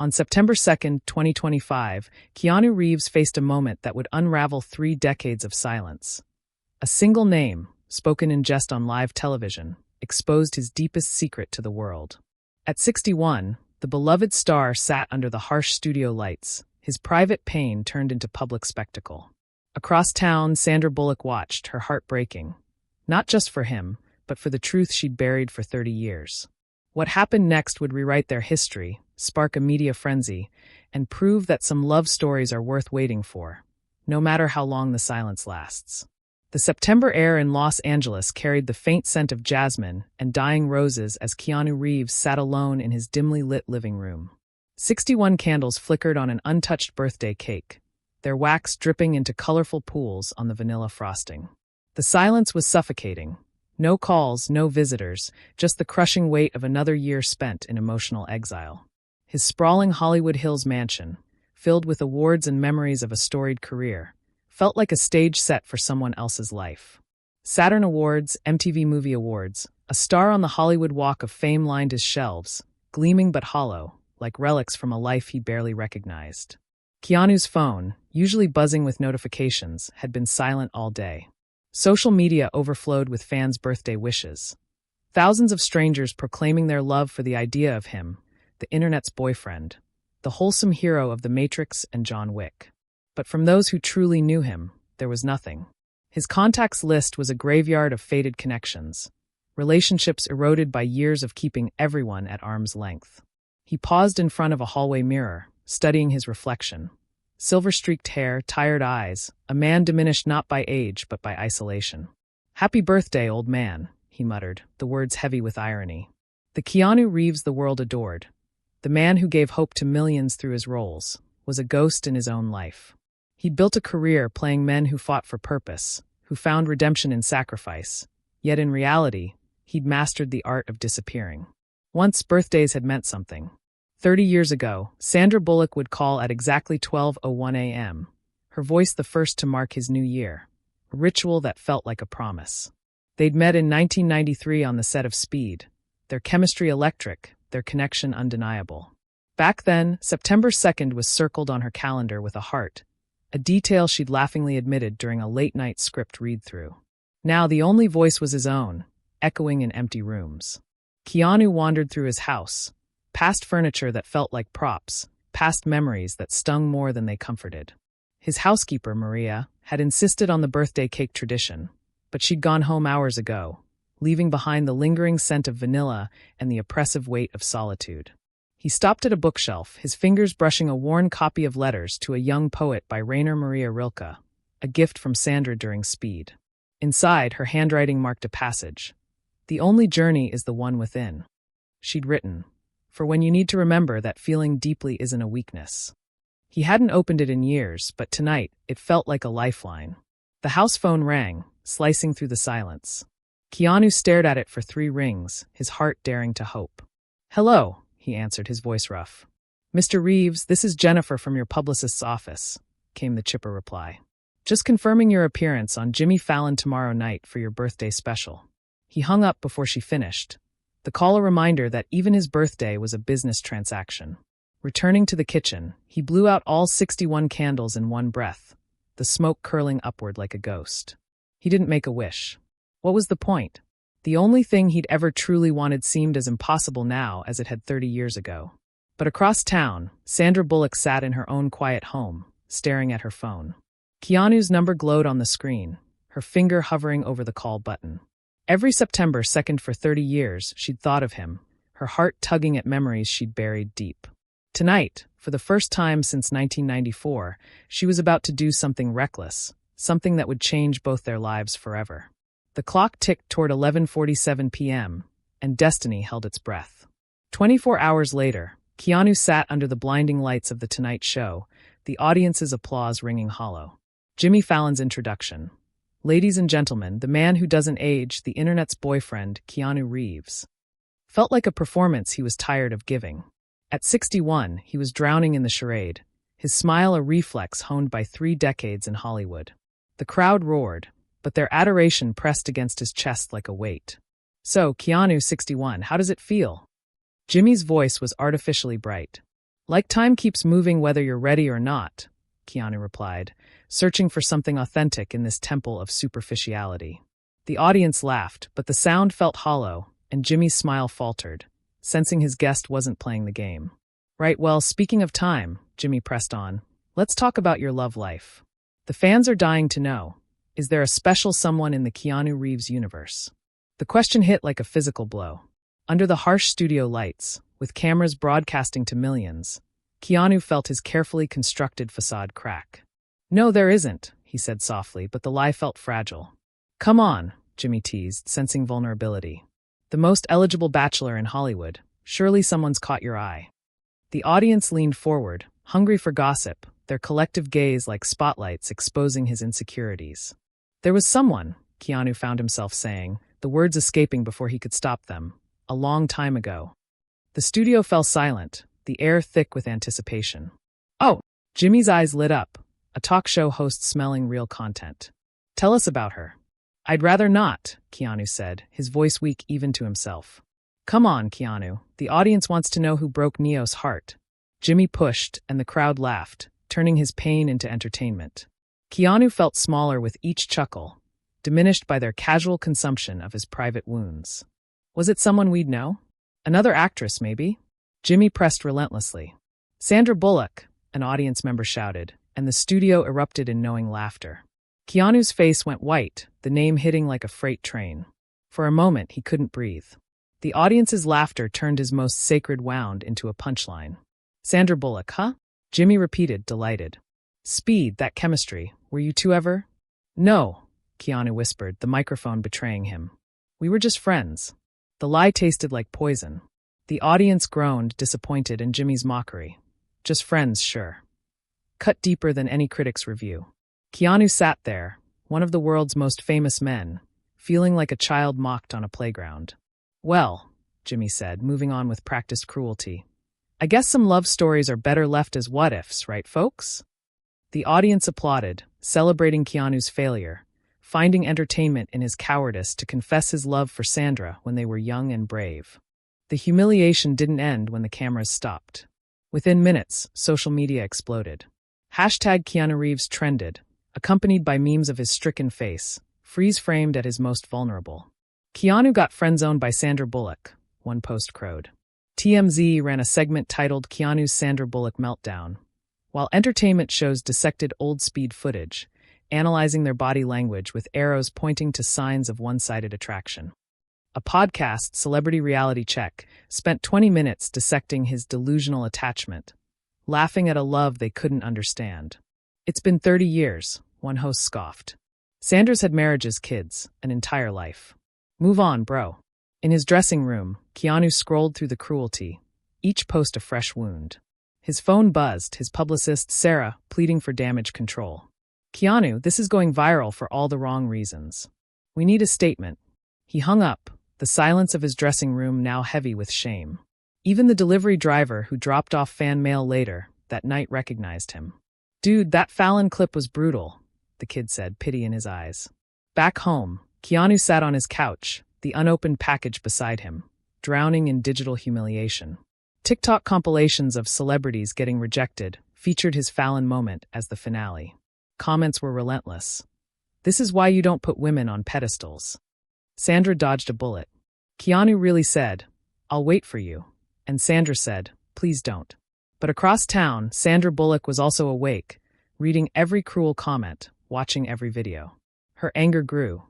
On September 2, 2025, Keanu Reeves faced a moment that would unravel 3 decades of silence. A single name, spoken in jest on live television, exposed his deepest secret to the world. At 61, the beloved star sat under the harsh studio lights, his private pain turned into public spectacle. Across town, Sandra Bullock watched, her heart breaking. Not just for him, but for the truth she'd buried for 30 years. What happened next would rewrite their history, spark a media frenzy, and prove that some love stories are worth waiting for, no matter how long the silence lasts. The September air in Los Angeles carried the faint scent of jasmine and dying roses as Keanu Reeves sat alone in his dimly lit living room. 61 candles flickered on an untouched birthday cake, their wax dripping into colorful pools on the vanilla frosting. The silence was suffocating. No calls, no visitors, just the crushing weight of another year spent in emotional exile. His sprawling Hollywood Hills mansion, filled with awards and memories of a storied career, felt like a stage set for someone else's life. Saturn Awards, MTV Movie Awards, a star on the Hollywood Walk of Fame lined his shelves, gleaming but hollow, like relics from a life he barely recognized. Keanu's phone, usually buzzing with notifications, had been silent all day. Social media overflowed with fans' birthday wishes. Thousands of strangers proclaiming their love for the idea of him, the internet's boyfriend, the wholesome hero of The Matrix and John Wick. But from those who truly knew him, there was nothing. His contacts list was a graveyard of faded connections, relationships eroded by years of keeping everyone at arm's length. He paused in front of a hallway mirror, studying his reflection. Silver-streaked hair, tired eyes, a man diminished not by age but by isolation. "Happy birthday, old man," he muttered, the words heavy with irony. The Keanu Reeves the world adored, the man who gave hope to millions through his roles, was a ghost in his own life. He'd built a career playing men who fought for purpose, who found redemption in sacrifice, yet in reality, he'd mastered the art of disappearing. Once birthdays had meant something. 30 years ago, Sandra Bullock would call at exactly 12:01 a.m., her voice the first to mark his new year, a ritual that felt like a promise. They'd met in 1993 on the set of Speed, their chemistry electric, their connection undeniable. Back then, September 2nd was circled on her calendar with a heart, a detail she'd laughingly admitted during a late-night script read-through. Now the only voice was his own, echoing in empty rooms. Keanu wandered through his house, past furniture that felt like props, past memories that stung more than they comforted. His housekeeper, Maria, had insisted on the birthday cake tradition, but she'd gone home hours ago, leaving behind the lingering scent of vanilla and the oppressive weight of solitude. He stopped at a bookshelf, his fingers brushing a worn copy of Letters to a Young Poet by Rainer Maria Rilke, a gift from Sandra during Speed. Inside, her handwriting marked a passage. "The only journey is the one within." She'd written, "For when you need to remember that feeling deeply isn't a weakness." He hadn't opened it in years, but tonight it felt like a lifeline. The house phone rang, slicing through the silence. Keanu stared at it for 3 rings, his heart daring to hope. "Hello," he answered, his voice rough. "Mr. Reeves, this is Jennifer from your publicist's office," came the chipper reply. "Just confirming your appearance on Jimmy Fallon tomorrow night for your birthday special." He hung up before she finished, the call a reminder that even his birthday was a business transaction. Returning to the kitchen, he blew out all 61 candles in one breath, the smoke curling upward like a ghost. He didn't make a wish. What was the point? The only thing he'd ever truly wanted seemed as impossible now as it had 30 years ago. But across town, Sandra Bullock sat in her own quiet home, staring at her phone. Keanu's number glowed on the screen, her finger hovering over the call button. Every September 2nd for 30 years, she'd thought of him, her heart tugging at memories she'd buried deep. Tonight, for the first time since 1994, she was about to do something reckless, something that would change both their lives forever. The clock ticked toward 11:47 p.m., and destiny held its breath. 24 hours later, Keanu sat under the blinding lights of The Tonight Show, the audience's applause ringing hollow. Jimmy Fallon's introduction. "Ladies and gentlemen, the man who doesn't age, the internet's boyfriend, Keanu Reeves." Felt like a performance he was tired of giving. At 61, he was drowning in the charade, his smile a reflex honed by 3 decades in Hollywood. The crowd roared, but their adoration pressed against his chest like a weight. "So, Keanu, 61, how does it feel?" Jimmy's voice was artificially bright. Like time keeps moving whether you're ready or not, Keanu replied, searching for something authentic in this temple of superficiality. The audience laughed, but the sound felt hollow, and Jimmy's smile faltered, sensing his guest wasn't playing the game. Right, well, speaking of time, Jimmy pressed on, let's talk about your love life. The fans are dying to know, is there a special someone in the Keanu Reeves universe? The question hit like a physical blow. Under the harsh studio lights, with cameras broadcasting to millions, Keanu felt his carefully constructed facade crack. No, there isn't, he said softly, but the lie felt fragile. Come on, Jimmy teased, sensing vulnerability. The most eligible bachelor in Hollywood. Surely someone's caught your eye. The audience leaned forward, hungry for gossip, their collective gaze like spotlights exposing his insecurities. There was someone, Keanu found himself saying, the words escaping before he could stop them, a long time ago. The studio fell silent, the air thick with anticipation. Oh! Jimmy's eyes lit up, a talk show host smelling real content. Tell us about her. I'd rather not, Keanu said, his voice weak even to himself. Come on, Keanu, the audience wants to know who broke Neo's heart. Jimmy pushed, and the crowd laughed, turning his pain into entertainment. Keanu felt smaller with each chuckle, diminished by their casual consumption of his private wounds. Was it someone we'd know? Another actress, maybe? Jimmy pressed relentlessly. Sandra Bullock, an audience member shouted, and the studio erupted in knowing laughter. Keanu's face went white, the name hitting like a freight train. For a moment, he couldn't breathe. The audience's laughter turned his most sacred wound into a punchline. Sandra Bullock, huh? Jimmy repeated, delighted. Speed, that chemistry. Were you two ever? No, Keanu whispered, the microphone betraying him. We were just friends. The lie tasted like poison. The audience groaned, disappointed in Jimmy's mockery. Just friends, sure. Cut deeper than any critic's review. Keanu sat there, one of the world's most famous men, feeling like a child mocked on a playground. Well, Jimmy said, moving on with practiced cruelty. I guess some love stories are better left as what-ifs, right, folks? The audience applauded, celebrating Keanu's failure, finding entertainment in his cowardice to confess his love for Sandra when they were young and brave. The humiliation didn't end when the cameras stopped. Within minutes, social media exploded. Hashtag Keanu Reeves trended, accompanied by memes of his stricken face, freeze-framed at his most vulnerable. Keanu got friend-zoned by Sandra Bullock, one post crowed. TMZ ran a segment titled Keanu's Sandra Bullock Meltdown, while entertainment shows dissected old Speed footage, analyzing their body language with arrows pointing to signs of one-sided attraction. A podcast, Celebrity Reality Check, spent 20 minutes dissecting his delusional attachment, laughing at a love they couldn't understand. It's been 30 years, one host scoffed. Sandra's had marriages, kids, an entire life. Move on, bro. In his dressing room, Keanu scrolled through the cruelty, each post a fresh wound. His phone buzzed, his publicist, Sarah, pleading for damage control. Keanu, this is going viral for all the wrong reasons. We need a statement. He hung up, the silence of his dressing room now heavy with shame. Even the delivery driver who dropped off fan mail later that night recognized him. Dude, that Fallon clip was brutal, the kid said, pity in his eyes. Back home, Keanu sat on his couch, the unopened package beside him, drowning in digital humiliation. TikTok compilations of celebrities getting rejected featured his Fallon moment as the finale. Comments were relentless. This is why you don't put women on pedestals. Sandra dodged a bullet. Keanu really said, I'll wait for you. And Sandra said, please don't. But across town, Sandra Bullock was also awake, reading every cruel comment, watching every video. Her anger grew,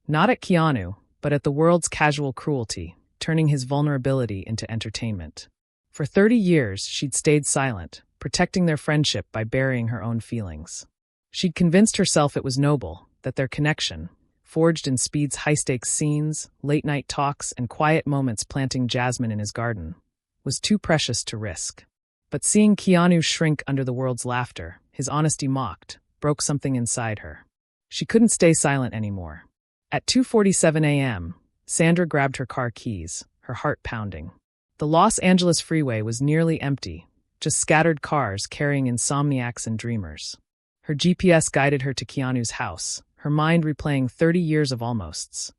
not at Keanu, but at the world's casual cruelty, turning his vulnerability into entertainment. For 30 years, she'd stayed silent, protecting their friendship by burying her own feelings. She'd convinced herself it was noble, that their connection, forged in Speed's high-stakes scenes, late-night talks, and quiet moments planting jasmine in his garden, was too precious to risk. But seeing Keanu shrink under the world's laughter, his honesty mocked, broke something inside her. She couldn't stay silent anymore. At 2:47 a.m., Sandra grabbed her car keys, her heart pounding. The Los Angeles freeway was nearly empty, just scattered cars carrying insomniacs and dreamers. Her GPS guided her to Keanu's house, her mind replaying 30 years of almosts.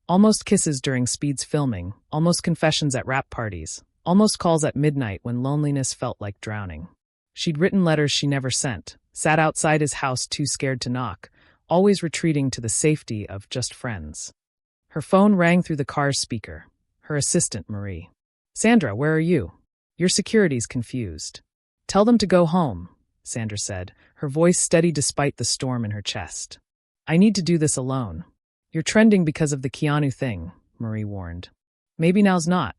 Almost kisses during Speed's filming, almost confessions at rap parties, almost calls at midnight when loneliness felt like drowning. She'd written letters she never sent, sat outside his house too scared to knock, always retreating to the safety of just friends. Her phone rang through the car's speaker. Her assistant, Marie. "Sandra, where are you? Your security's confused." "Tell them to go home," Sandra said, her voice steady despite the storm in her chest. "I need to do this alone." "You're trending because of the Keanu thing," Marie warned. "Maybe now's not."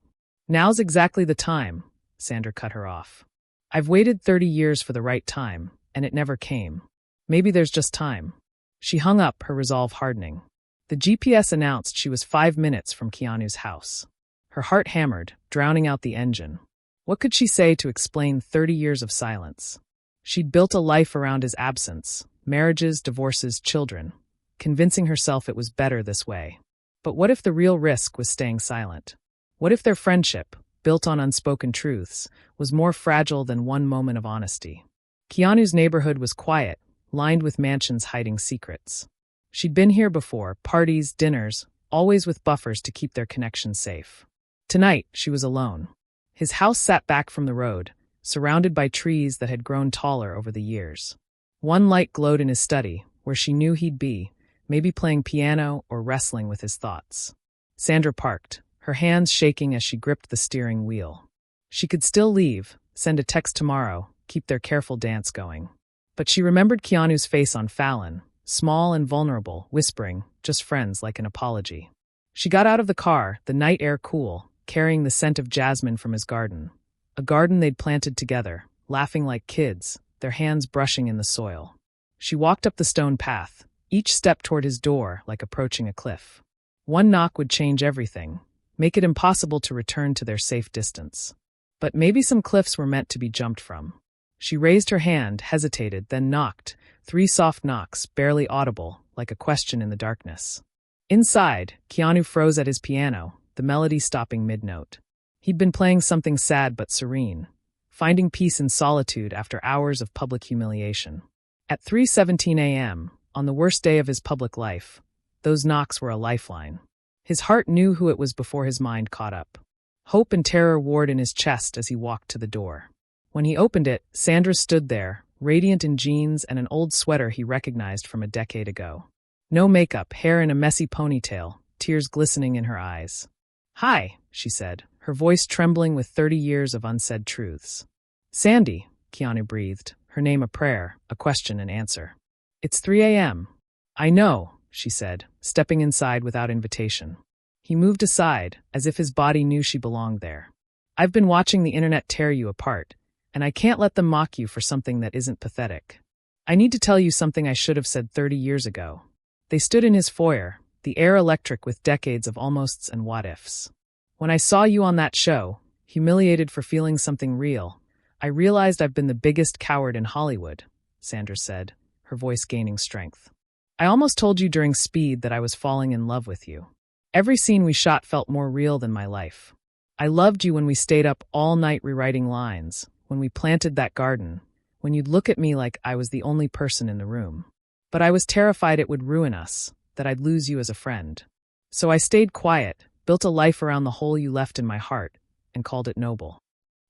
"Now's exactly the time," Sandra cut her off. "I've waited 30 years for the right time, and it never came. Maybe there's just time." She hung up, her resolve hardening. The GPS announced she was 5 minutes from Keanu's house. Her heart hammered, drowning out the engine. What could she say to explain 30 years of silence? She'd built a life around his absence, marriages, divorces, children, convincing herself it was better this way. But what if the real risk was staying silent? What if their friendship, built on unspoken truths, was more fragile than one moment of honesty? Keanu's neighborhood was quiet, lined with mansions hiding secrets. She'd been here before, parties, dinners, always with buffers to keep their connection safe. Tonight, she was alone. His house sat back from the road, surrounded by trees that had grown taller over the years. One light glowed in his study, where she knew he'd be, maybe playing piano or wrestling with his thoughts. Sandra parked, her hands shaking as she gripped the steering wheel. She could still leave, send a text tomorrow, keep their careful dance going. But she remembered Keanu's face on Fallon, small and vulnerable, whispering, "Just friends," like an apology. She got out of the car, the night air cool, carrying the scent of jasmine from his garden. A garden they'd planted together, laughing like kids, their hands brushing in the soil. She walked up the stone path, each step toward his door like approaching a cliff. One knock would change everything, make it impossible to return to their safe distance. But maybe some cliffs were meant to be jumped from. She raised her hand, hesitated, then knocked, 3 soft knocks, barely audible, like a question in the darkness. Inside, Keanu froze at his piano, the melody stopping mid-note. He'd been playing something sad but serene, finding peace in solitude after hours of public humiliation. At 3:17 a.m., on the worst day of his public life, those knocks were a lifeline. His heart knew who it was before his mind caught up. Hope and terror warred in his chest as he walked to the door. When he opened it, Sandra stood there, radiant in jeans and an old sweater he recognized from a decade ago. No makeup, hair in a messy ponytail, tears glistening in her eyes. "Hi," she said, her voice trembling with 30 years of unsaid truths. "Sandy," Keanu breathed, her name a prayer, a question and answer. "It's 3 a.m. "I know," she said, stepping inside without invitation. He moved aside, as if his body knew she belonged there. "I've been watching the internet tear you apart, and I can't let them mock you for something that isn't pathetic. I need to tell you something I should have said 30 years ago." They stood in his foyer, the air electric with decades of almosts and what-ifs. "When I saw you on that show, humiliated for feeling something real, I realized I've been the biggest coward in Hollywood," Sandra said, her voice gaining strength. "I almost told you during Speed that I was falling in love with you. Every scene we shot felt more real than my life. I loved you when we stayed up all night rewriting lines, when we planted that garden, when you'd look at me like I was the only person in the room. But I was terrified it would ruin us, that I'd lose you as a friend. So I stayed quiet, built a life around the hole you left in my heart, and called it noble."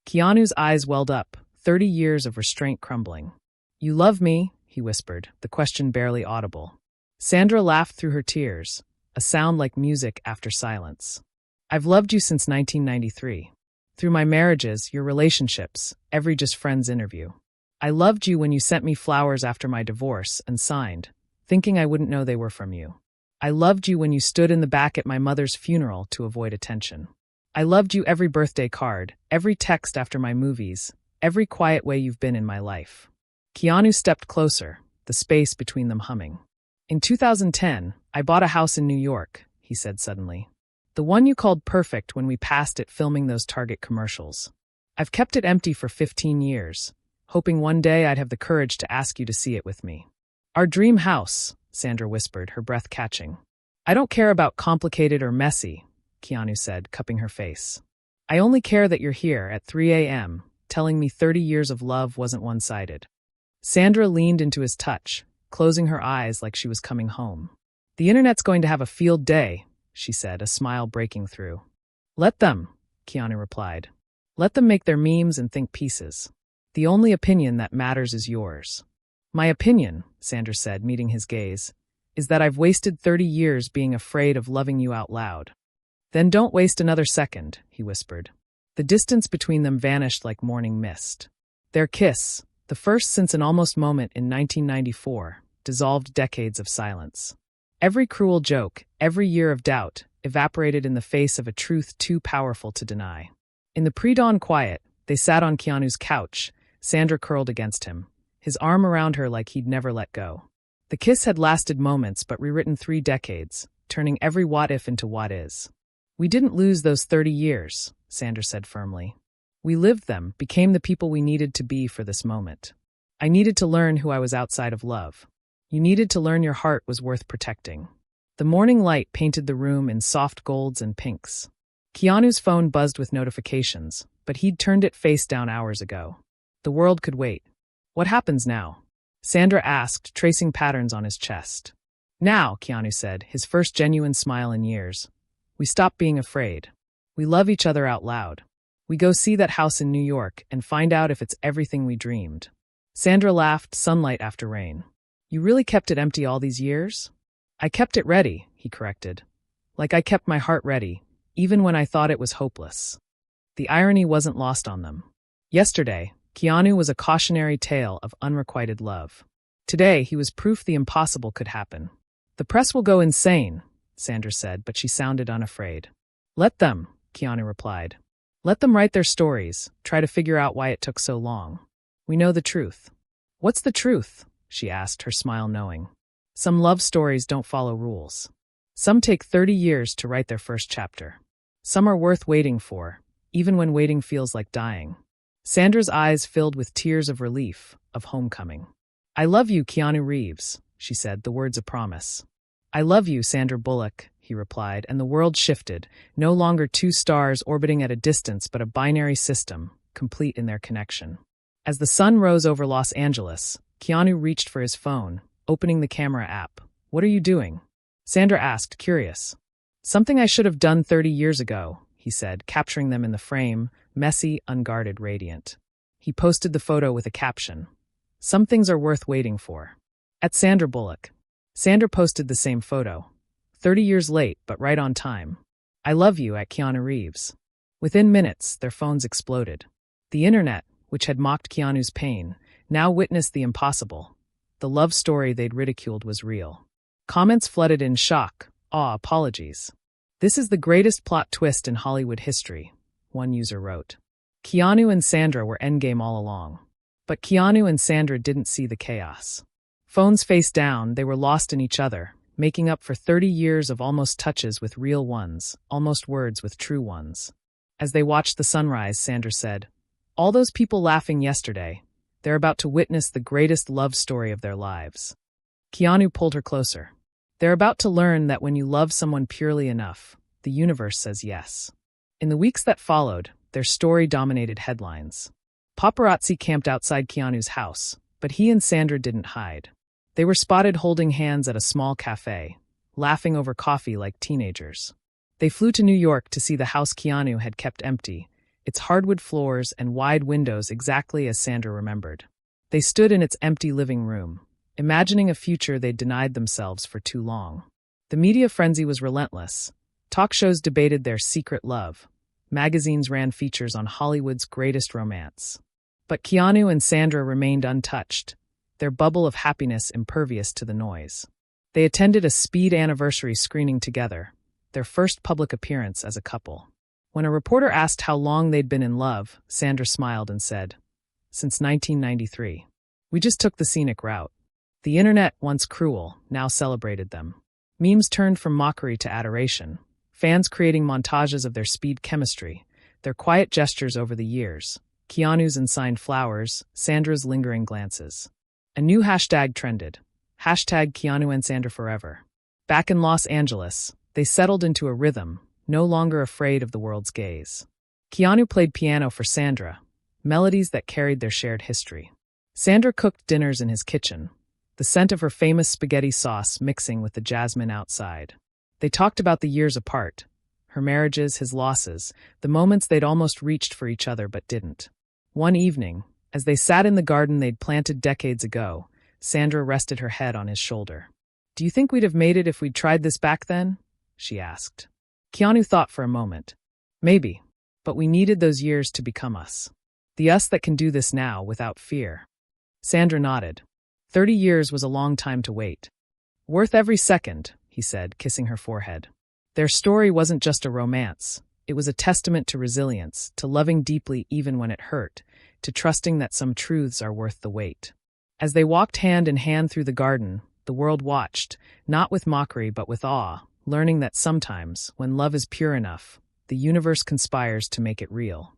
Keanu's eyes welled up, 30 years of restraint crumbling. "You love me?" he whispered, the question barely audible. Sandra laughed through her tears, a sound like music after silence. "I've loved you since 1993. Through my marriages, your relationships, every Just Friends interview. I loved you when you sent me flowers after my divorce and signed, thinking I wouldn't know they were from you. I loved you when you stood in the back at my mother's funeral to avoid attention. I loved you every birthday card, every text after my movies, every quiet way you've been in my life." Keanu stepped closer, the space between them humming. "In 2010, I bought a house in New York," he said suddenly. "The one you called perfect when we passed it filming those Target commercials. I've kept it empty for 15 years, hoping one day I'd have the courage to ask you to see it with me." "Our dream house," Sandra whispered, her breath catching. "I don't care about complicated or messy," Keanu said, cupping her face. "I only care that you're here at 3 a.m., telling me 30 years of love wasn't one-sided." Sandra leaned into his touch, closing her eyes like she was coming home. "The internet's going to have a field day," she said, a smile breaking through. "Let them," Keanu replied. Let them make their memes and think pieces. The only opinion that matters is yours. My opinion, Sandra said, meeting his gaze, is that I've wasted 30 years being afraid of loving you out loud. Then don't waste another second, he whispered. The distance between them vanished like morning mist. Their kiss, the first since an almost moment in 1994, dissolved decades of silence. Every cruel joke, every year of doubt, evaporated in the face of a truth too powerful to deny. In the pre-dawn quiet, they sat on Keanu's couch, Sandra curled against him, his arm around her like he'd never let go. The kiss had lasted moments but rewritten 3 decades, turning every what-if into what is. We didn't lose those 30 years, Sandra said firmly. We lived them, became the people we needed to be for this moment. I needed to learn who I was outside of love. You needed to learn your heart was worth protecting. The morning light painted the room in soft golds and pinks. Keanu's phone buzzed with notifications, but he'd turned it face down hours ago. The world could wait. What happens now? Sandra asked, tracing patterns on his chest. Now, Keanu said, his first genuine smile in years. We stop being afraid. We love each other out loud. We go see that house in New York and find out if it's everything we dreamed. Sandra laughed, sunlight after rain. You really kept it empty all these years? I kept it ready, he corrected. Like I kept my heart ready, even when I thought it was hopeless. The irony wasn't lost on them. Yesterday, Keanu was a cautionary tale of unrequited love. Today, he was proof the impossible could happen. The press will go insane, Sandra said, but she sounded unafraid. Let them, Keanu replied. Let them write their stories, try to figure out why it took so long. We know the truth. What's the truth? She asked, her smile knowing. Some love stories don't follow rules. Some take 30 years to write their first chapter. Some are worth waiting for, even when waiting feels like dying. Sandra's eyes filled with tears of relief, of homecoming. I love you, Keanu Reeves, she said, the words a promise. I love you, Sandra Bullock, he replied, and the world shifted, no longer 2 stars orbiting at a distance but a binary system, complete in their connection. As the sun rose over Los Angeles, Keanu reached for his phone, opening the camera app. What are you doing? Sandra asked, curious. Something I should have done 30 years ago, he said, capturing them in the frame, messy, unguarded, radiant. He posted the photo with a caption. Some things are worth waiting for. At Sandra Bullock. Sandra posted the same photo. 30 years late, but right on time. I love you at Keanu Reeves. Within minutes, their phones exploded. The internet, which had mocked Keanu's pain, now witnessed the impossible. The love story they'd ridiculed was real. Comments flooded in shock, awe, apologies. This is the greatest plot twist in Hollywood history, one user wrote. Keanu and Sandra were endgame all along. But Keanu and Sandra didn't see the chaos. Phones face down, they were lost in each other, making up for 30 years of almost touches with real ones, almost words with true ones. As they watched the sunrise, Sandra said, all those people laughing yesterday, they're about to witness the greatest love story of their lives. Keanu pulled her closer. They're about to learn that when you love someone purely enough, the universe says yes. In the weeks that followed, their story dominated headlines. Paparazzi camped outside Keanu's house, but he and Sandra didn't hide. They were spotted holding hands at a small cafe, laughing over coffee like teenagers. They flew to New York to see the house Keanu had kept empty, its hardwood floors and wide windows exactly as Sandra remembered. They stood in its empty living room, imagining a future they'd denied themselves for too long. The media frenzy was relentless. Talk shows debated their secret love. Magazines ran features on Hollywood's greatest romance. But Keanu and Sandra remained untouched, their bubble of happiness impervious to the noise. They attended a speed anniversary screening together, their first public appearance as a couple. When a reporter asked how long they'd been in love, Sandra smiled and said, since 1993. We just took the scenic route. The internet, once cruel, now celebrated them. Memes turned from mockery to adoration, fans creating montages of their speed chemistry, their quiet gestures over the years, Keanu's unsigned flowers, Sandra's lingering glances. A new hashtag trended. Hashtag Keanu and Sandra forever. Back in Los Angeles, they settled into a rhythm, no longer afraid of the world's gaze. Keanu played piano for Sandra, melodies that carried their shared history. Sandra cooked dinners in his kitchen, the scent of her famous spaghetti sauce mixing with the jasmine outside. They talked about the years apart, her marriages, his losses, the moments they'd almost reached for each other but didn't. One evening, as they sat in the garden they'd planted decades ago, Sandra rested her head on his shoulder. "Do you think we'd have made it if we'd tried this back then?" she asked. Keanu thought for a moment. "Maybe, but we needed those years to become us. The us that can do this now without fear." Sandra nodded. 30 years was a long time to wait. "Worth every second," he said, kissing her forehead. Their story wasn't just a romance. It was a testament to resilience, to loving deeply even when it hurt, to trusting that some truths are worth the wait. As they walked hand in hand through the garden, the world watched, not with mockery but with awe, learning that sometimes, when love is pure enough, the universe conspires to make it real.